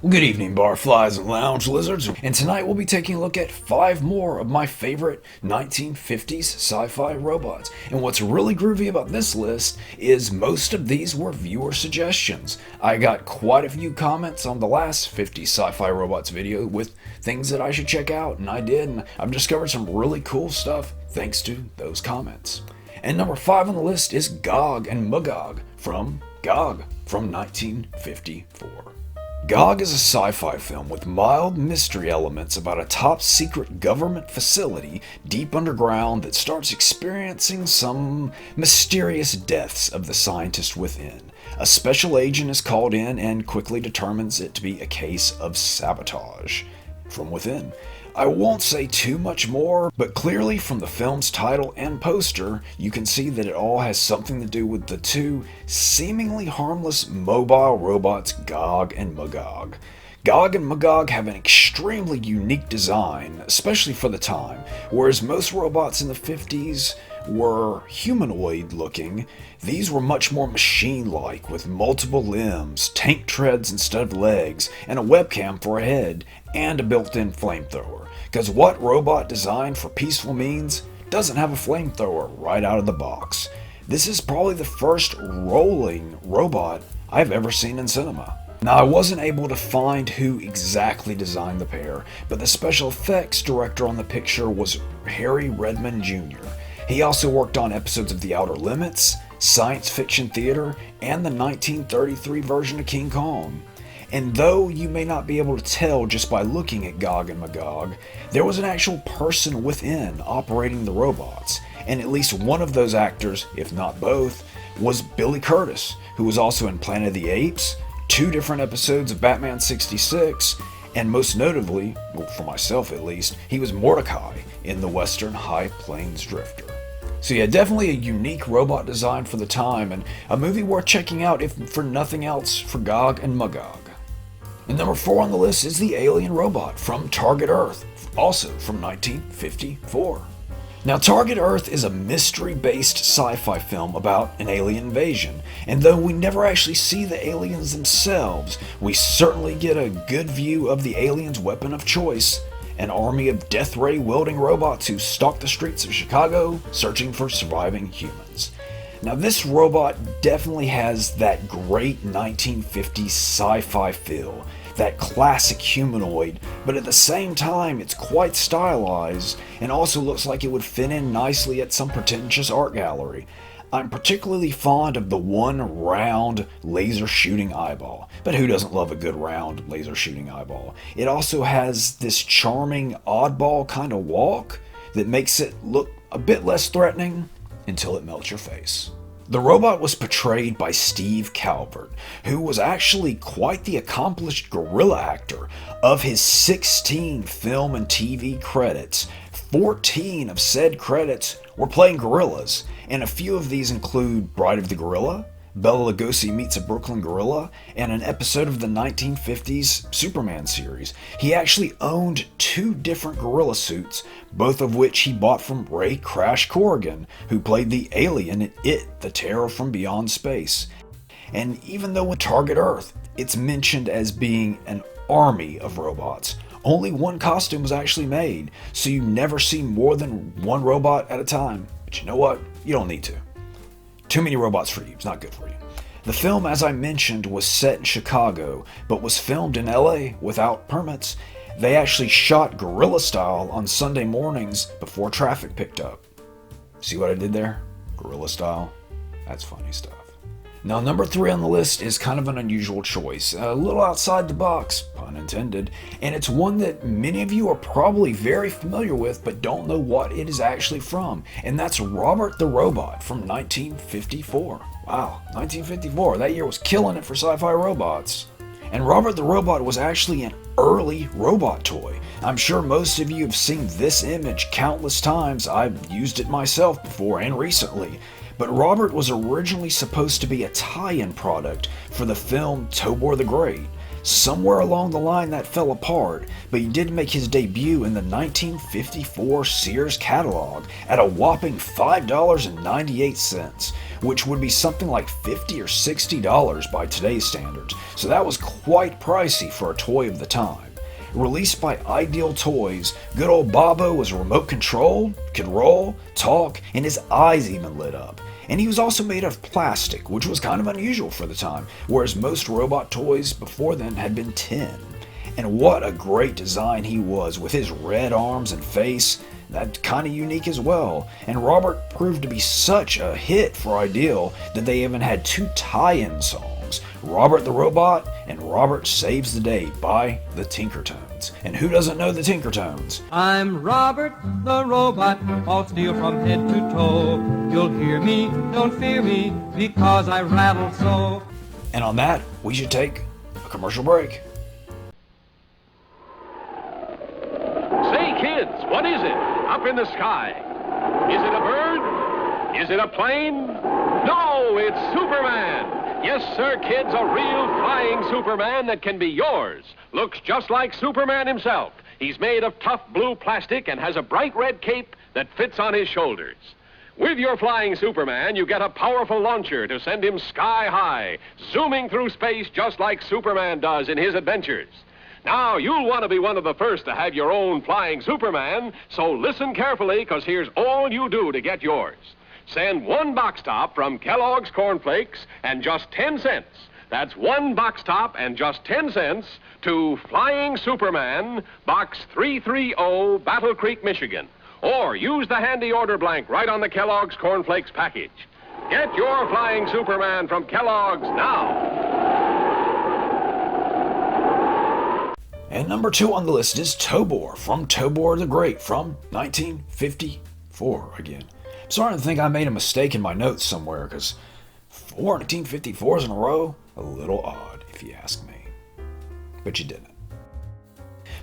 Well, good evening, barflies and lounge lizards, and tonight we'll be taking a look at 5 more of my favorite 1950s sci-fi robots. And what's really groovy about this list is most of these were viewer suggestions. I got quite a few comments on the last 50 sci-fi robots video with things that I should check out, and I did, and I've discovered some really cool stuff thanks to those comments. And number 5 on the list is Gog and Magog from Gog from 1954. Gog is a sci-fi film with mild mystery elements about a top-secret government facility deep underground that starts experiencing some mysterious deaths of the scientists within. A special agent is called in and quickly determines it to be a case of sabotage from within. I won't say too much more, but clearly from the film's title and poster, you can see that it all has something to do with the two seemingly harmless mobile robots Gog and Magog. Gog and Magog have an extremely unique design, especially for the time. Whereas most robots in the 50s were humanoid looking, these were much more machine-like with multiple limbs, tank treads instead of legs, and a webcam for a head, and a built-in flamethrower. Because what robot designed for peaceful means doesn't have a flamethrower right out of the box? This is probably the first rolling robot I've ever seen in cinema. Now, I wasn't able to find who exactly designed the pair, but the special effects director on the picture was Harry Redmond Jr. He also worked on episodes of The Outer Limits, Science Fiction Theater, and the 1933 version of King Kong. And though you may not be able to tell just by looking at Gog and Magog, there was an actual person within operating the robots, and at least one of those actors, if not both, was Billy Curtis, who was also in Planet of the Apes, 2 different episodes of Batman 66, and most notably, well, for myself at least, he was Mordecai in the Western High Plains Drifter. So yeah, definitely a unique robot design for the time, and a movie worth checking out if for nothing else for Gog and Magog. And number 4 on the list is the Alien Robot from Target Earth, also from 1954. Now, Target Earth is a mystery-based sci-fi film about an alien invasion, and though we never actually see the aliens themselves, we certainly get a good view of the aliens' weapon of choice, an army of death ray-wielding robots who stalk the streets of Chicago searching for surviving humans. Now, this robot definitely has that great 1950s sci-fi feel, that classic humanoid, but at the same time it's quite stylized and also looks like it would fit in nicely at some pretentious art gallery. I'm particularly fond of the one round laser shooting eyeball, but who doesn't love a good round laser shooting eyeball? It also has this charming oddball kind of walk that makes it look a bit less threatening until it melts your face. The robot was portrayed by Steve Calvert, who was actually quite the accomplished guerrilla actor. Of his 16 film and TV credits, 14 of said credits were playing gorillas, and a few of these include Bride of the Gorilla, Bela Lugosi Meets a Brooklyn Gorilla, and an episode of the 1950s Superman series. He actually owned 2 different gorilla suits, both of which he bought from Ray Crash Corrigan, who played the alien in It, the Terror from Beyond Space. And even though in Target Earth, it's mentioned as being an army of robots, only one costume was actually made, so you never see more than one robot at a time. But you know what? You don't need to. Too many robots for you. It's not good for you. The film, as I mentioned, was set in Chicago, but was filmed in LA without permits. They actually shot guerrilla style on Sunday mornings before traffic picked up. See what I did there? Guerrilla style. That's funny stuff. Now, number 3 on the list is kind of an unusual choice, a little outside the box, pun intended, and it's one that many of you are probably very familiar with but don't know what it is actually from, and that's Robert the Robot from 1954. Wow, 1954, that year was killing it for sci-fi robots. And Robert the Robot was actually an early robot toy. I'm sure most of you have seen this image countless times. I've used it myself before and recently. But Robert was originally supposed to be a tie-in product for the film Tobor the Great. Somewhere along the line that fell apart, but he did make his debut in the 1954 Sears catalog at a whopping $5.98, which would be something like $50 or $60 by today's standards, so that was quite pricey for a toy of the time. Released by Ideal Toys, good old Bobo was remote controlled, could roll, talk, and his eyes even lit up. And he was also made of plastic, which was kind of unusual for the time, whereas most robot toys before then had been tin. And what a great design he was, with his red arms and face. That's kind of unique as well. And Robert proved to be such a hit for Ideal that they even had two tie-in songs, Robert the Robot and Robert Saves the Day by the Tinkertones. And who doesn't know the Tinkertones? I'm Robert the Robot, all steel from head to toe. You'll hear me, don't fear me, because I rattle so. And on that, we should take a commercial break. Say, kids, what is it up in the sky? Is it a bird? Is it a plane? No, it's Superman. Yes, sir, kids, a real flying Superman that can be yours. Looks just like Superman himself. He's made of tough blue plastic and has a bright red cape that fits on his shoulders. With your flying Superman, you get a powerful launcher to send him sky high, zooming through space just like Superman does in his adventures. Now, you'll want to be one of the first to have your own flying Superman, so listen carefully, because here's all you do to get yours. Send one box top from Kellogg's Corn Flakes and just 10 cents. That's one box top and just 10 cents to Flying Superman, Box 330, Battle Creek, Michigan. Or use the handy order blank right on the Kellogg's Corn Flakes package. Get your Flying Superman from Kellogg's now. And number 2 on the list is Tobor from Tobor the Great from 1954 again. I'm starting to think I made a mistake in my notes somewhere, because 4 1954s in a row? A little odd, if you ask me. But you didn't.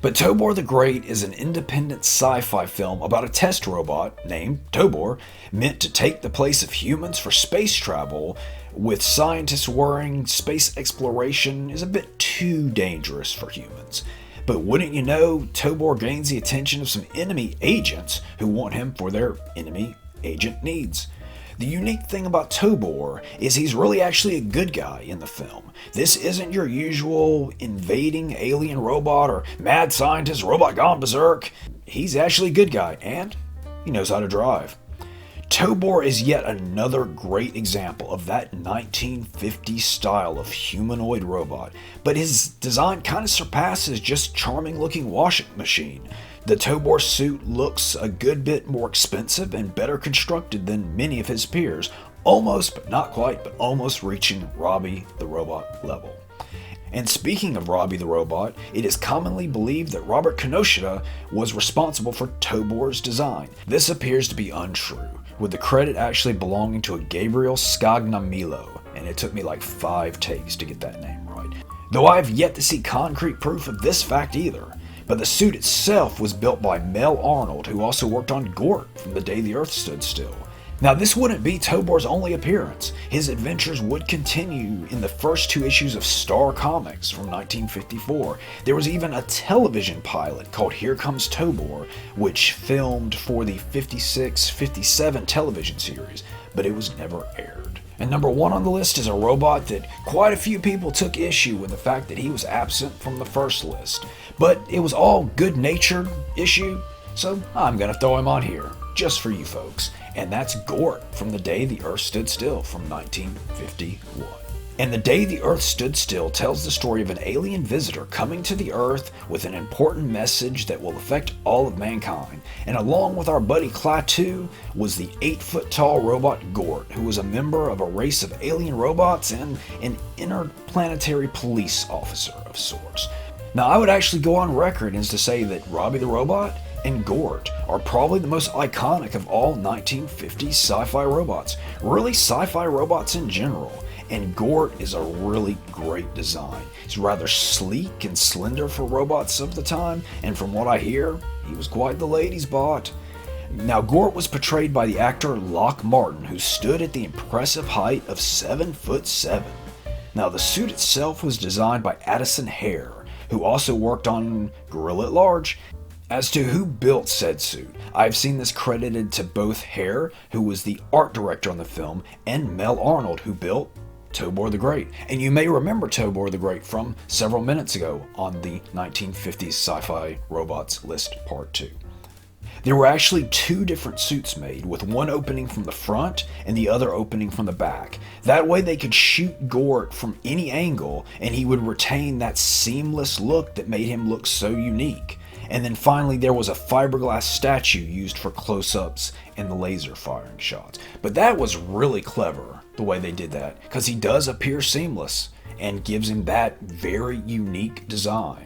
But Tobor the Great is an independent sci-fi film about a test robot named Tobor, meant to take the place of humans for space travel, with scientists worrying space exploration is a bit too dangerous for humans. But wouldn't you know, Tobor gains the attention of some enemy agents who want him for their enemy agent needs. The unique thing about Tobor is he's really actually a good guy in the film. This isn't your usual invading alien robot or mad scientist robot gone berserk. He's actually a good guy, and he knows how to drive. Tobor is yet another great example of that 1950s style of humanoid robot, but his design kind of surpasses just charming looking washing machine. The Tobor suit looks a good bit more expensive and better constructed than many of his peers, almost, but not quite, but almost reaching Robbie the Robot level. And speaking of Robbie the Robot, it is commonly believed that Robert Kinoshita was responsible for Tobor's design. This appears to be untrue, with the credit actually belonging to a Gabriel Scognamillo, and it took me like 5 takes to get that name right. Though I have yet to see concrete proof of this fact either. But the suit itself was built by Mel Arnold, who also worked on Gort from The Day the Earth Stood Still. Now, this wouldn't be Tobor's only appearance. His adventures would continue in the first 2 issues of Star Comics from 1954. There was even a television pilot called Here Comes Tobor, which filmed for the 56-57 television series, but it was never aired. And number 1 on the list is a robot that quite a few people took issue with the fact that he was absent from the first list. But it was all good-natured issue, so I'm gonna throw him on here, just for you folks. And that's Gort from The Day the Earth Stood Still from 1951. And The Day the Earth Stood Still tells the story of an alien visitor coming to the Earth with an important message that will affect all of mankind. And along with our buddy Klaatu was the 8-foot-tall robot Gort, who was a member of a race of alien robots and an interplanetary police officer of sorts. Now, I would actually go on record as to say that Robbie the Robot and Gort are probably the most iconic of all 1950s sci-fi robots. Really, sci-fi robots in general. And Gort is a really great design. He's rather sleek and slender for robots of the time, and from what I hear, he was quite the ladies' bot. Now, Gort was portrayed by the actor Lock Martin, who stood at the impressive height of 7'7". Now, the suit itself was designed by Addison Hare, who also worked on Gorilla at Large. As to who built said suit, I've seen this credited to both Hare, who was the art director on the film, and Mel Arnold, who built Tobor the Great. And you may remember Tobor the Great from several minutes ago on the 1950s Sci-Fi Robots list part 2. There were actually 2 different suits made, with one opening from the front and the other opening from the back. That way they could shoot Gort from any angle and he would retain that seamless look that made him look so unique. And then finally there was a fiberglass statue used for close-ups and the laser firing shots. But that was really clever, the way they did that, because he does appear seamless and gives him that very unique design.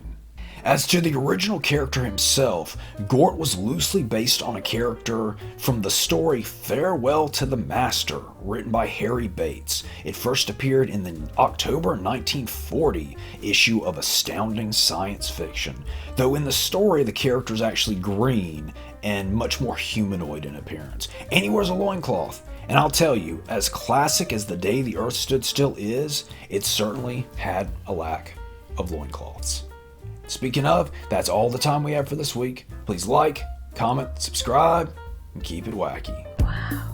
As to the original character himself, Gort was loosely based on a character from the story Farewell to the Master, written by Harry Bates. It first appeared in the October 1940 issue of Astounding Science Fiction, though in the story the character is actually green and much more humanoid in appearance. And he wears a loincloth. And I'll tell you, as classic as The Day the Earth Stood Still is, it certainly had a lack of loincloths. Speaking of, that's all the time we have for this week. Please like, comment, subscribe, and keep it wacky. Wow.